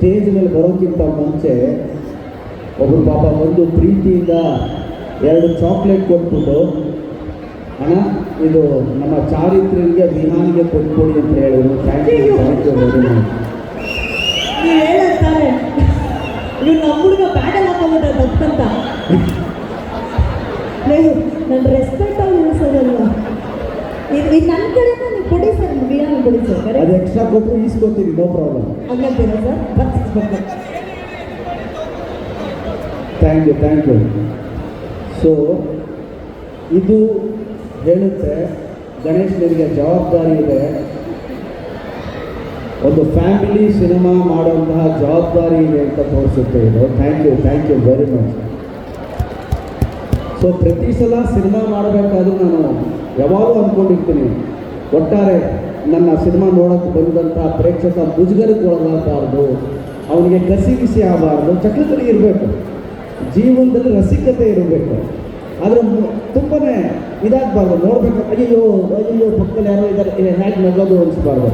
Stage ಮೇಲೆ ಬರೋಕ್ಕಿಂತ ಮುಂಚೆ ಒಬ್ಬರು ಪಾಪ ಬಂದು ಪ್ರೀತಿಯಿಂದ 2 ಚಾಕ್ಲೇಟ್ ಕೊಟ್ಬಿಟ್ಟು, ಅಣ್ಣ ಇದು ನಮ್ಮ ಚಾರಿತ್ರ್ಯನಿಗೆ ವಿಹಾನಿಗೆ ಕೊಟ್ಕೊಡಿ ಅಂತ ಹೇಳಿದ್ರು. Thank you very much. ನೀವು ಹೇಳ್ತಾರೆ ಇವ್ರು ನಮ್ಮ ಹುಡುಗ ಬ್ಯಾಟಲ್ ಹಾಕೋಬಿಟ್ಟ ತಪ್ಪಂತ. ನನ್ನ ರೆಸ್ಪೆಕ್ಟ್ ಅವ್ರು ಉಳಿಸೋದಲ್ವ, ಇದು ನನ್ನ ಕಡೆ ನೀವು ಕೊಡಿ ಸರ್, ಬಿರಿಯಾನಿ ಕೊಡಿ ಸರ್. ಅದು ಎಕ್ಸ್ಟ್ರಾ ಕೊಟ್ಟರು ಈಸ್ಕೊತೀರಿ, ನೋ ಪ್ರಾಬ್ಲಮ್. ಹಂಗಂತೀರಾ ಸರ್? ಬರ್ತಿಸ್ಬೇಕು. Thank you. ಸೊ ಇದು ಹೇಳುತ್ತೆ ಗಣೇಶನಿಗೆ ಜವಾಬ್ದಾರಿ ಇದೆ, ಒಂದು ಫ್ಯಾಮಿಲಿ ಸಿನಿಮಾ ಮಾಡುವಂತಹ ಜವಾಬ್ದಾರಿ ಇದೆ ಅಂತ ತೋರಿಸುತ್ತೆ ಇದು. Thank you very much. So ಪ್ರತಿ ಸಲ ಸಿನಿಮಾ ಮಾಡಬೇಕಾದ್ರೂ ನಾನು ಯಾವಾಗಲೂ ಅಂದ್ಕೊಂಡಿರ್ತೀನಿ, ಒಟ್ಟಾರೆ ನನ್ನ ಸಿನಿಮಾ ನೋಡೋಕ್ಕೆ ಬಂದಂಥ ಪ್ರೇಕ್ಷಕ ಮುಜುಗರಕ್ಕೆ ಒಳಗಾಗಬಾರ್ದು, ಅವನಿಗೆ ಕಸಿ ಆಗಬಾರ್ದು, ಚಕ್ರಕಲಿ ಇರಬೇಕು, ಜೀವನದಲ್ಲಿ ರಸಿಕತೆ ಇರಬೇಕು. ಆದರೆ ತುಂಬಾ ಇದಾಗಬಾರ್ದು, ನೋಡಬೇಕು ಅಯ್ಯೋ ಪಕ್ಕದಲ್ಲಿ ಯಾರೋ ಇದ್ದಾರೆ ಹೇಗೆ ನಗೋದು ಅನಿಸ್ಬಾರ್ದು.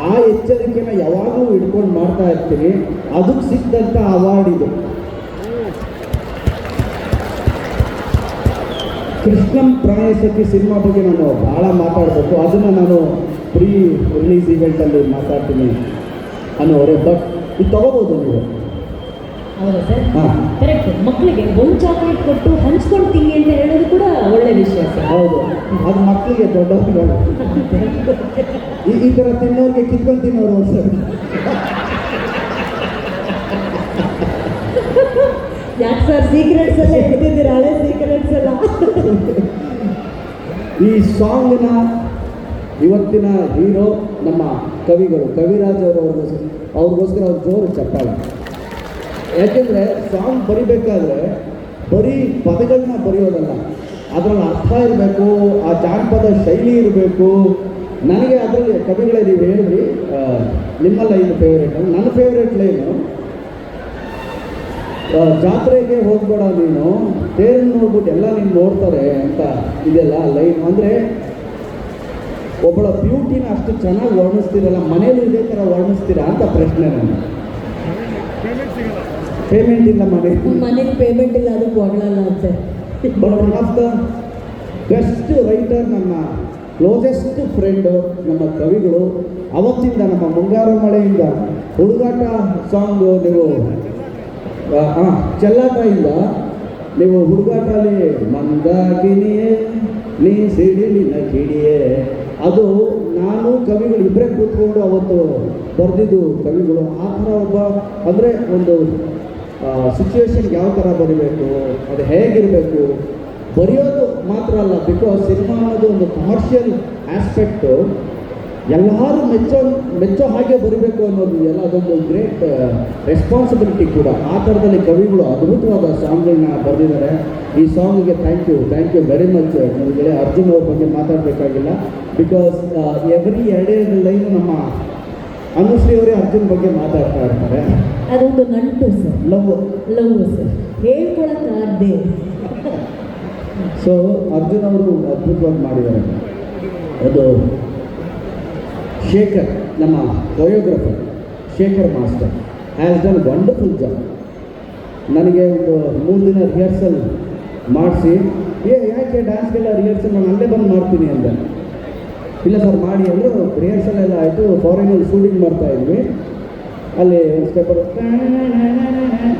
ಆ ಎಚ್ಚರಿಕೆನ ಯಾವಾಗಲೂ ಹಿಡ್ಕೊಂಡು ಮಾಡ್ತಾ ಇರ್ತೀನಿ. ಅದಕ್ಕೆ ಸಿಕ್ಕಿದಂಥ ಅವಾರ್ಡ್ ಇದು. ಕೃಷ್ಣಂ ಪ್ರಾಯಸಖಿ ಸಿನಿಮಾ ಬಗ್ಗೆ ನಾನು ಭಾಳ ಮಾತಾಡಬೇಕು, ಅದನ್ನು ನಾನು ಪ್ರೀ ರಿಲೀಸ್ ಈವೆಂಟಲ್ಲಿ ಮಾತಾಡ್ತೀನಿ ಅನ್ನೋರೆ. ಬಟ್ ಇದು ತೊಗೋಬೋದು ನೀವು. ಹೌದಾ ಸರ್? ಕರೆಕ್ಟ್. ಮಕ್ಕಳಿಗೆ ಒಂದು ಚಾಕ್ಲೇಟ್ ಕೊಟ್ಟು ಹಂಚ್ಕೊಂಡು ತಿನ್ನಿ ಅಂತ ಹೇಳೋದು ಕೂಡ ಒಳ್ಳೆ ವಿಷಯ ಸರ್. ಹೌದು, ಅದು ಮಕ್ಕಳಿಗೆ ದೊಡ್ಡವ್ರಿಗೆ ಈ ಥರ ತಿನ್ನೋರಿಗೆ ಕಿತ್ಕೊಂಡು ತಿನ್ನೋರು ಸರ್. ಯಾಕೆ ಸರ್ ಸೀಕ್ರೆಟ್ಸ್ ಎಲ್ಲ ಇಟ್ಟಿದ್ದೀರ, ಹಳೆ ಸೀಕ್ರೆಟ್ಸ್ ಎಲ್ಲ? ಈ ಸಾಂಗ್ನ ಇವತ್ತಿನ ಹೀರೋ ನಮ್ಮ ಕವಿಗಳು, ಕವಿರಾಜ್ ಅವ್ರಿಗೋಸ್ಕರ ಅವ್ರ ಜೋರು ಚಪ್ಪಾಳೆ. ಯಾಕೆಂದರೆ ಸಾಂಗ್ ಬರಿಬೇಕಾದ್ರೆ ಬರೀ ಪದಗಳನ್ನ ಬರೆಯೋದಲ್ಲ, ಅದರಲ್ಲಿ ಅರ್ಥ ಇರಬೇಕು, ಆ ಜಾನಪದ ಶೈಲಿ ಇರಬೇಕು. ನನಗೆ ಅದರಲ್ಲಿ ಕವಿಗಳೇ ನೀವು ಹೇಳಿದ್ರಿ ನಿಮ್ಮಲ್ಲ ಇದು ಫೇವ್ರೇಟ್. ನನ್ನ ಫೇವ್ರೇಟ್ ಲೈನು, ಜಾತ್ರೆಗೆ ಹೋಗ್ಬೇಡ ನೀನು, ತೇರನ್ನು ನೋಡ್ಬಿಟ್ಟು ಎಲ್ಲ ನೀನು ನೋಡ್ತಾರೆ ಅಂತ ಇದೆಲ್ಲ ಲೈನ್. ಅಂದರೆ ಒಬ್ಬಳ ಬ್ಯೂಟಿನ ಅಷ್ಟು ಚೆನ್ನಾಗಿ ವರ್ಣಿಸ್ತೀರಲ್ಲ, ಮನೇಲಿ ಇದೇ ಥರ ವರ್ಣಿಸ್ತೀರಾ ಅಂತ ಪ್ರಶ್ನೆ ನನಗೆ. ಪೇಮೆಂಟ್ ಇಲ್ಲ ಮನೆಗೆ ಪೇಮೆಂಟ್ ಇಲ್ಲ, ಅದಕ್ಕೆ ಹೊಗಳಲ್ಲ ಅಂತ. But one of the best writer, ನನ್ನ ಕ್ಲೋಸೆಸ್ಟ್ ಫ್ರೆಂಡು ನಮ್ಮ ಕವಿಗಳು. ಅವತ್ತಿಂದ ನಮ್ಮ ಮುಂಗಾರು ಮಳೆಯಿಂದ ಹುಡುಗಾಟ ಸಾಂಗು, ನೀವು ಚೆಲ್ಲಾಟದಿಂದ ನೀವು ಹುಡುಗಾಟಲ್ಲಿ ಮಂದಾಕಿನಿಯೇ ನೀ ಸಿಡಿಲಿನ ಕಿಡಿಯೇ, ಅದು ನಾನು ಕವಿಗಳು ಇಬ್ಬರೇ ಕೂತ್ಕೊಂಡು ಅವತ್ತು ಬರೆದಿದ್ದು ಕವಿಗಳು. ಆ ಥರ ಒಬ್ಬ ಅಂದರೆ ಒಂದು ಸಿಚುವೇಶನ್ಗೆ ಯಾವ ಥರ ಬರೀಬೇಕು, ಅದು ಹೇಗಿರಬೇಕು, ಬರೆಯೋದು ಮಾತ್ರ ಅಲ್ಲ, ಬಿಕಾಸ್ ಸಿನಿಮಾ ಅನ್ನೋದು ಒಂದು ಕಮರ್ಷಿಯಲ್ ಆಸ್ಪೆಕ್ಟು. ಎಲ್ಲರೂ ಮೆಚ್ಚೋ ಹಾಗೆ ಬರೀಬೇಕು ಅನ್ನೋದು ಎಲ್ಲ ಅದೊಂದು ಗ್ರೇಟ್ ರೆಸ್ಪಾನ್ಸಿಬಿಲಿಟಿ ಕೂಡ. ಆ ಥರದಲ್ಲಿ ಕವಿಗಳು ಅದ್ಭುತವಾದ ಸಾಂಗ್ಗಳನ್ನ ಬರೆದಿದ್ದಾರೆ. ಈ ಸಾಂಗಿಗೆ ಥ್ಯಾಂಕ್ ಯು ವೆರಿ ಮಚ್. ನನಗೆ ಅರ್ಜುನ್ ಅವ್ರ ಬಗ್ಗೆ ಮಾತಾಡಬೇಕಾಗಿಲ್ಲ, ಬಿಕಾಸ್ ಎವ್ರಿ 2 ಲೈನು ನಮ್ಮ ಅನುಶ್ರೀ ಅವರೇ ಅರ್ಜುನ್ ಬಗ್ಗೆ ಮಾತಾಡ್ತಾ ಇರ್ತಾರೆ. ಅದೊಂದು ನಂಟು ಸರ್, ಲವ್ ಸರ್, ಹೇಳ್ಕೊಳಕ್ಕಾಗದೆ. ಸೊ ಅರ್ಜುನ್ ಅವರು ಅದ್ಭುತವಾಗಿ ಮಾಡಿದ್ದಾರೆ. ಅದು ಶೇಖರ್, ನಮ್ಮ choreographer Shekhar master has done wonderful job. ನನಗೆ ಒಂದು 3 ದಿನ ರಿಹರ್ಸಲ್ ಮಾಡಿಸಿ, ಯಾಕೆ ಡ್ಯಾನ್ಸ್ಗೆಲ್ಲ ರಿಹರ್ಸಲ್ ನಾನು ಅಲ್ಲೇ ಬಂದು ಮಾಡ್ತೀನಿ ಅಂದೆ. ಇಲ್ಲ ಸರ್ ಮಾಡಿ ಅಂದರು. ರಿಹರ್ಸಲ್ ಎಲ್ಲ ಆಯಿತು, ಫಾರಿನಲ್ಲಿ ಶೂಟಿಂಗ್ ಮಾಡ್ತಾಯಿದ್ವಿ, ಅಲ್ಲಿ ಒಂದು ಸ್ಟೆಪ್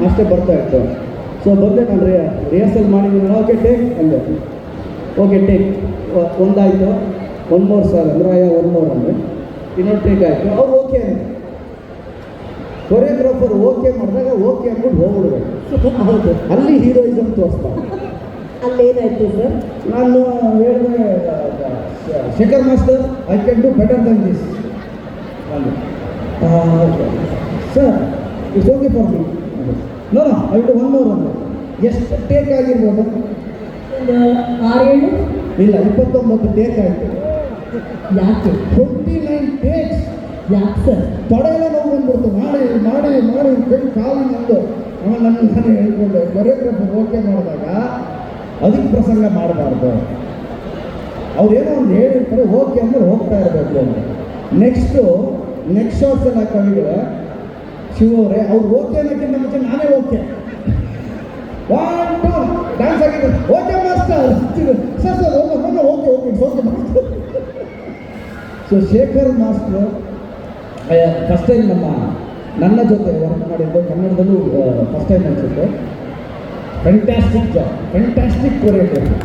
ಅಷ್ಟೇ ಬರ್ತಾಯಿತ್ತು. ಸೊ ಬಂದೆ, ನಾನು ರಿಹರ್ಸಲ್ ಮಾಡಿದ್ದೀನಿ, ಓಕೆ ಟೇಕ್ ಅಂದೆ. ಓಕೆ ಟೇಕ್ ಒಂದಾಯಿತು, 1 more ಸರ್ ಅಂದ್ರೆ 1 more ಅಂದರೆ ಇನ್ನೊಂದು ಟೇಕ್ ಆಯಿತು. ಅವ್ರು ಓಕೆ ಅಂತ ಕೊರಿಯೋಗ್ರಾಫರ್ ಓಕೆ ಮಾಡಿದಾಗ ಓಕೆ ಅಂದ್ಬಿಟ್ಟು ಹೋಗ್ಬಿಡ್ಬೇಕು. ಹೌದು, ಅಲ್ಲಿ ಹೀರೋಯಿಸಮ್ ತೋರಿಸ್ತಾರೆ. ಅಲ್ಲೇನಾಯ್ತು ಸರ್? ನಾನು ಹೇಳಿದೆ, Shekhar master I can do better than this sir, it's okay for me. No I will 1 more ಅಂದರೆ ಎಷ್ಟು ಟೇಕ್ ಆಗಿರ್ಬೋದು? 6-7 ಇಲ್ಲ, 29 ಟೇಕ್ ಆಯಿತು. ಯಾಕೆ? 29 ಟೇಕ್ಸ್. ಯಾಕೆ ಸರ್? ತೊಡೆಯೆಲ್ಲ ನೋವು ಬಂದ್ಬಿಡ್ತು. ಮಾಡಿ ಕೈ ಕಾಲು ನಂದು. ಆಮೇಲೆ ನಾನು ಹೇಳ್ಕೊಂಡೆ, ಕೊರಿಯೋಗ್ರಾಫರ್ ಓಕೆ ಮಾಡಿದಾಗ ಅದಕ್ಕೆ ಪ್ರಸಂಗ ಮಾಡಬಾರ್ದು. ಅವ್ರೇನೋ ಒಂದು ಹೇಳಿರ್ತಾರೆ, ಓಕೆ ಅಂದರೆ ಹೋಗ್ತಾ ಇರಬೇಕು ಅಂತ. ನೆಕ್ಸ್ಟ್ ಶಾಟ್ಸ್ ಎಲ್ಲ ಕವಿಗಳು ಶಿವ ಅವರೇ ಅವ್ರು ಓಕೆ ಅನ್ನೋಕ್ಕಿಂತ ಮುಂಚೆ ನಾನೇ ಓಕೆ 1 2 ಡ್ಯಾನ್ಸ್ ಆಗಿದೆ okay master sir sir okay okay it's okay master. So Shekhar master first time ನನ್ನ ಜೊತೆ ವರ್ಕ್ ಮಾಡಿದ್ದು ಕನ್ನಡದಲ್ಲೂ ಫಸ್ಟ್ ಟೈಮ್ ಅನಿಸುತ್ತೆ. Fantastic job, fantastic choreography.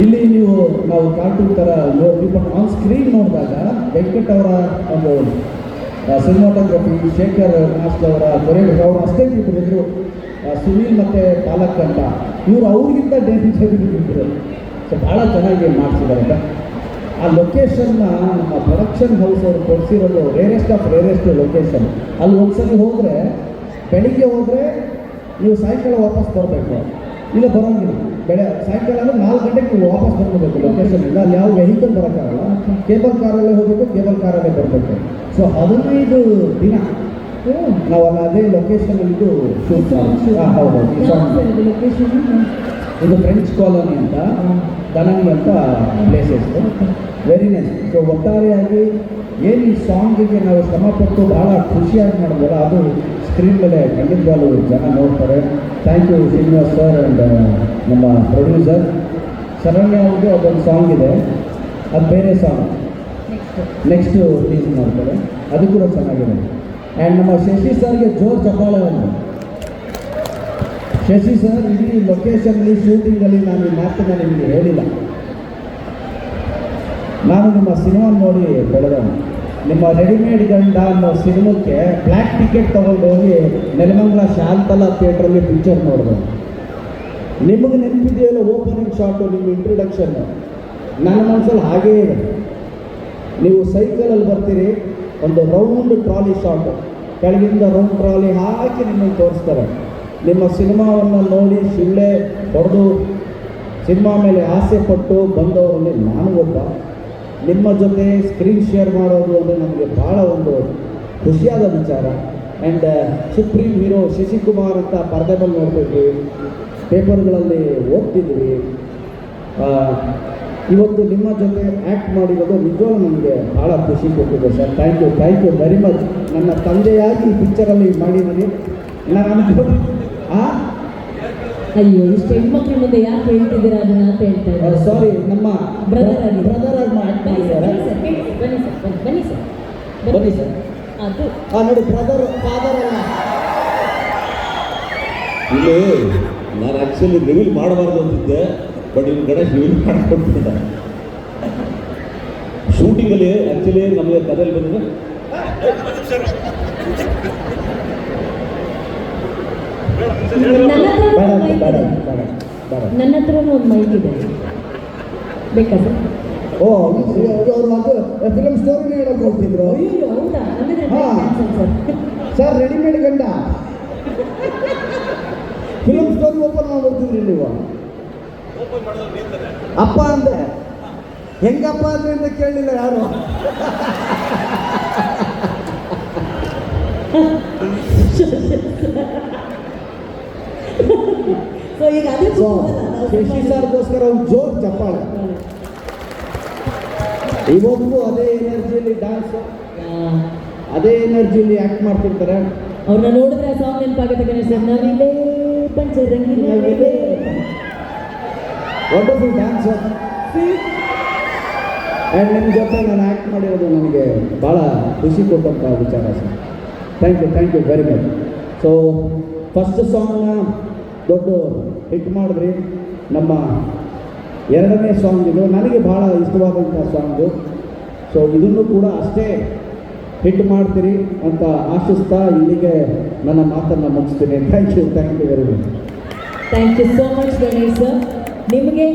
ಇಲ್ಲಿ ನಾವು ಕಾರ್ಟೂನ್ ಥರ ಆನ್ ಸ್ಕ್ರೀನ್ ನೋಡಿದಾಗ ವೆಂಕಟ್ ಅವರ ಒಂದು ಸಿನಿಮಾಟೋಗ್ರಫಿ, ಶೇಖರ್ ಮಾಸ್ಟರ್ ಅವರ ಕೊರಿಯೋಗ್ರಫಿ ಅವರು ಅಷ್ಟೇ ಇದ್ದರು. ಸುನೀಲ್ ಮತ್ತು ಪಾಲಕ್ ಅಂತ ಇವರು ಅವ್ರಿಗಿಂತ ಡೇಂಜರ್ ಇದ್ದರು. ಸೊ ಭಾಳ ಚೆನ್ನಾಗಿ ಮಾಡಿಸಿದ್ದಾರೆ. ಆ ಲೊಕೇಶನ್ನ ನಮ್ಮ ಪ್ರೊಡಕ್ಷನ್ ಹೌಸ್ ಅವರು ಕೊಡಿಸಿರೋದು ರೇರೆಸ್ಟ್ ಆಫ್ ರೇರೆಸ್ಟ್ ಲೊಕೇಶನ್. ಅಲ್ಲಿ ಒಂದ್ಸರಿ ಹೋದರೆ ಬೆಳಿಗ್ಗೆ ಹೋದರೆ ನೀವು ಸಾಯಂಕಾಲ ವಾಪಸ್ ಬರಬೇಕು, ಇಲ್ಲ ಬರೋಂಗಿಲ್ಲ. ಸಾಯಂಕಾಲ ಅಂದರೆ 4 ಗಂಟೆಗೆ ನೀವು ವಾಪಸ್ ಬರ್ಕೋಬೇಕು ಲೊಕೇಶನ್ನಿಂದ. ಅಲ್ಲಿ ಯಾವ ವೆಹಿಕಲ್ ಬರೋಕ್ಕಾಗಲ್ಲ, ಕೇಬಲ್ ಕಾರಲ್ಲೇ ಹೋಗಬೇಕು, ಕೇಬಲ್ ಕಾರಲ್ಲೇ ಬರಬೇಕು. ಸೊ 15 ದಿನ ನಾವು ಅದೇ ಲೊಕೇಶನಲ್ಲಿದ್ದು ಶೂಟ್ ಮಾಡಿ. ಹೌದು, ಇದು ಫ್ರೆಂಚ್ ಕಾಲೋನಿ ಅಂತ ದನಂಗಿ ಅಂತ ಪ್ಲೇಸ್ ಇತ್ತು. Very nice. ಸೊ ಒಟ್ಟಾರೆಯಾಗಿ ಏನು ಈ ಸಾಂಗಿಗೆ ನಾವು ಶ್ರಮಪಟ್ಟು ಭಾಳ ಖುಷಿಯಾಗಿ ಮಾಡಿದ್ವಲ್ಲ, ಅದು ಸ್ಕ್ರೀನ್ ಮೇಲೆ ಖಂಡಿತವಾಗ್ಲೂ ಜನ ನೋಡ್ತಾರೆ. Thank you Srinivas sir and ನಮ್ಮ ಪ್ರೊಡ್ಯೂಸರ್ ಶರಣ್ಯ ಅವ್ರಿಗೆ ಅದೊಂದು ಸಾಂಗ್ ಇದೆ, ಅದು ಬೇರೆ ಸಾಂಗ್ ನೆಕ್ಸ್ಟು ರಿಲೀಸ್ ಮಾಡ್ತಾರೆ, ಅದು ಕೂಡ ಚೆನ್ನಾಗಿದೆ. ಆ್ಯಂಡ್ ನಮ್ಮ ಶಶಿ ಸರ್ಗೆ ಜೋರು ಚಪ್ಪಾಳೆ ಒಂದು. ಶಶಿ ಸರ್ ಇಡೀ ಲೊಕೇಶನ್ಲಿ ಶೂಟಿಂಗಲ್ಲಿ ನಾನು ಈ ಮಾತನ್ನ ನಿಮಗೆ ಹೇಳಿಲ್ಲ. ನಾನು ನಿಮ್ಮ ಸಿನಿಮಾ ನೋಡಿ ಬೆಳೆದವನು. ನಿಮ್ಮ ರೆಡಿಮೇಡ್ ಗಂಡ ಅನ್ನೋ ಸಿನಿಮಾಕ್ಕೆ ಬ್ಲ್ಯಾಕ್ ಟಿಕೆಟ್ ತೊಗೊಂಡು ಹೋಗಿ ನೆಲಮಂಗಲ ಶಾಂತಲಾ ಥಿಯೇಟ್ರಲ್ಲಿ ಪಿಕ್ಚರ್ ನೋಡಿದೆ. ನಿಮಗೆ ನೆನಪಿದೆಯಲ್ಲ ಓಪನಿಂಗ್ ಶಾಟು, ನಿಮ್ಮ ಇಂಟ್ರೊಡಕ್ಷನ್ನು ನನ್ನ ಮನಸ್ಸಲ್ಲಿ ಹಾಗೇ ಇದೆ. ನೀವು ಸೈಕಲಲ್ಲಿ ಬರ್ತೀರಿ, ಒಂದು ರೌಂಡ್ ಟ್ರಾಲಿ ಶಾಟು, ಕೆಳಗಿಂದ ರೌಂಡ್ ಟ್ರಾಲಿ ಹಾಕಿ ನಿಮಗೆ ತೋರಿಸ್ತಾರೆ. ನಿಮ್ಮ ಸಿನಿಮಾವನ್ನು ನೋಡಿ ಶಿಳ್ಳೆ ಹೊಡೆದು ಸಿನಿಮಾ ಮೇಲೆ ಆಸೆ ಪಟ್ಟು ಬಂದವರಲ್ಲಿ ನಾನು ಒಬ್ಬ. ನಿಮ್ಮ ಜೊತೆ ಸ್ಕ್ರೀನ್ ಶೇರ್ ಮಾಡೋದು ಅಂದರೆ ನಮಗೆ ಭಾಳ ಒಂದು ಖುಷಿಯಾದ ವಿಚಾರ. ಆ್ಯಂಡ್ ಸುಪ್ರೀಂ ಹೀರೋ ಶಶಿಕುಮಾರ್ ಅಂತ ಪರದೆ ಮೇಲೆ ನೋಡ್ತಿದ್ವಿ, ಪೇಪರ್ಗಳಲ್ಲಿ ಓದ್ತಿದ್ವಿ. ಇವತ್ತು ನಿಮ್ಮ ಜೊತೆ ಆ್ಯಕ್ಟ್ ಮಾಡಿರೋದು ನಿಜವಾಗ್ಲೂ ನನಗೆ ಭಾಳ ಖುಷಿ ಕೊಟ್ಟಿದೆ sir. Thank you very much. ನನ್ನ ತಂದೆಯಾಗಿ ಈ ಪಿಕ್ಚರಲ್ಲಿ ಮಾಡಿದ್ದೀನಿ. ನಾನು ಅಯ್ಯೋ, ಇಷ್ಟು ಹೆಣ್ಮಕ್ಳ ಮುಂದೆ ಯಾಕೆ ಹೇಳ್ತಿದ್ದೀರಾ ಅದನ್ನ ಅಂತ ಹೇಳ್ತಾ ಇದ್ದಾರೆ. ಸಾರಿ, ನಮ್ಮ ಬ್ರದರ್ ಆಗಿ ಆ್ಯಕ್ಟ್ ಮಾಡಿದ್ದಾರೆ. ಬನ್ನಿ ಸರ್. ಅದು ನೋಡಿ, ಬ್ರದರ್ ಫಾದರ್ ಅಲ್ಲ. ಇಲ್ಲಿ ನಾನು ಆ್ಯಕ್ಚುಲಿ ರಿವೀಲ್ ಮಾಡಬಾರ್ದು ಅಂತಿದ್ದೆ, ಬಟ್ ಇಲ್ಲಿ ಗಣೇಶ್ ರಿವೀಲ್ ಮಾಡಿಕೊಡ್ತಿದ್ದ. ಶೂಟಿಂಗಲ್ಲಿ ಆ್ಯಕ್ಚುಲಿ ನಮಗೆ ಕಥೆಯಲ್ಲಿ ಬಂದಿದೆ. ನನ್ನ ಹತ್ರನೂ ಒಂದು ಮೈಕ್ ಇದೆ, ಬೇಕಾ ಸರ್? ಅವರು ಅದು ಫಿಲಮ್ ಸ್ಟೋರಿನೇ ಹೇಳೋಕೆ ಹೋಗ್ತಿದ್ರು. ಅಯ್ಯೋ, ಹೌದಾ? ಸರ್ ರೆಡಿಮೇಡ್ ಗಂಡ ಫಿಲಮ್ ಸ್ಟೋರಿ ಓಪನ್ ಮಾಡ್ಬಿಡ್ತಿದ್ರಿ ನೀವು. ಅಪ್ಪ ಅಂದೆ, ಹೆಂಗಪ್ಪ ಅಂದ್ರೆ ಅಂತ ಕೇಳಲಿಲ್ಲ ಯಾರು. ಸೊ ಈಗ ಅದೇ ಶಶಿ ಸರ್ಗೋಸ್ಕರ ಒಂದು ಜೋರ್ ಚಪ್ಪಾಳೆ. ಇವತ್ತು ಅದೇ ಎನರ್ಜಿಯಲ್ಲಿ ಡ್ಯಾನ್ಸ್, ಅದೇ ಎನರ್ಜಿಯಲ್ಲಿ ಆ್ಯಕ್ಟ್ ಮಾಡ್ತಿರ್ತಾರೆ. ಅವ್ರನ್ನ ನೋಡಿದ್ರೆ ಸಾಂಗ್ ನೆನಪಾಗುತ್ತೆ ಗಣೇಶ್. ನವಿಲೆ ಪಂಚರಂಗಿ ನವಿಲೆ, ವಂಡರ್ಫುಲ್ ಡ್ಯಾನ್ಸ್. ಆ್ಯಂಡ್ ನಿಮ್ಮ ಜೊತೆ ನಾನು ಆ್ಯಕ್ಟ್ ಮಾಡಿರೋದು ನನಗೆ ಭಾಳ ಖುಷಿ ಕೊಟ್ಟಂಥ ವಿಚಾರ sir. Thank you very much. So first ಸಾಂಗ್ನ ದೊಡ್ಡ ಹಿಟ್ ಮಾಡಿದ್ರಿ. ನಮ್ಮ 2ನೇ ಸಾಂಗ್ ಇದು ನನಗೆ ಭಾಳ ಇಷ್ಟವಾದಂಥ ಸಾಂಗು. ಸೊ ಇದನ್ನು ಕೂಡ ಅಷ್ಟೇ ಹಿಟ್ ಮಾಡ್ತೀರಿ ಅಂತ ಆಶಿಸ್ತಾ ಇಲ್ಲಿಗೆ ನನ್ನ ಮಾತನ್ನು ಮುಗಿಸ್ತೀನಿ. Thank you very much. Thank you so much Ganesh. ನಿಮಗೆ